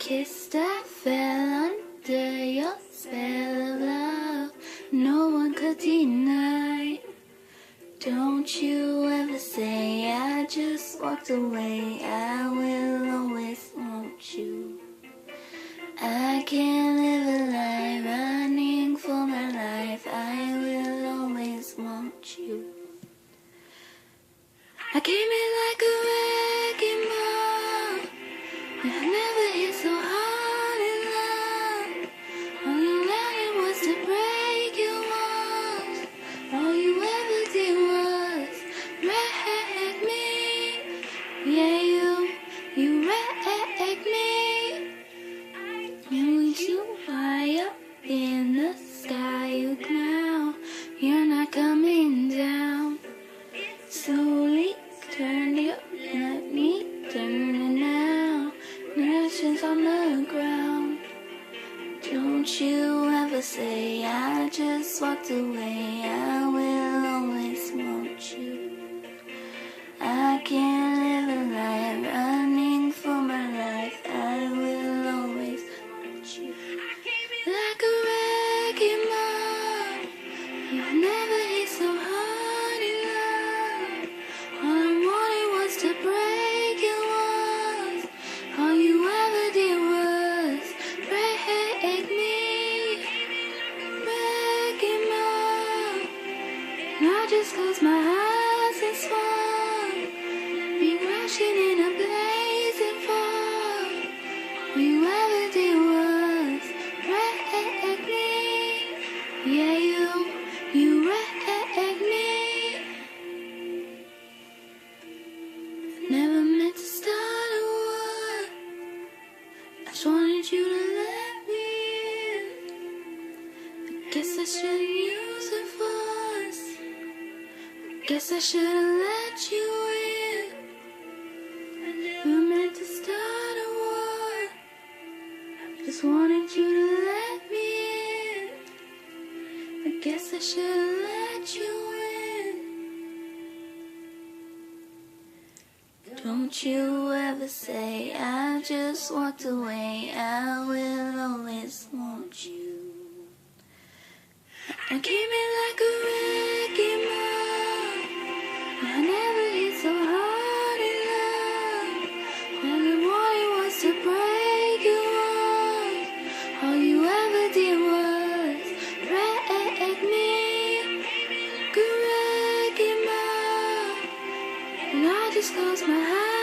kissed, I fell under your spell of love. No one could deny. Don't you ever say I just walked away. I will always want you. I can't live a lie running for my life. I will always want you. I came in like a wrecking ball. I never hit so hard in love. All you wanted was to break your walls. All you ever did was wreck me. Yeah, you wrecked me. And we shoot high up in the sky, you now, you're not coming down. Slowly turn you, let me turn it now. Nothing's on the ground. Don't you ever say I just walked away. I will always want you. I can't live a lie running for my life. I will always want you. Like a wrecking ball, you never hit so hard in love. All I wanted was to break your walls. All you ever did was break me. Wrecking ball. Not just close my eyes and fall. Be crashing in a blazing fall. All you ever did was wreck me. Yeah, you wrecked me. Never meant to start a war. I just wanted you to let me in. I guess I shouldn't use the force. I guess I should've let you in. I never meant to start a war. I just wanted you to let me in. I guess I should've let you in. Don't you ever say I just walked away. I will always want you. I came in like a wrecking ball. I never hit so hard in love. All I wanted was to break your walls. All you ever did was wreck me. Like a wrecking ball. And I just closed my eyes.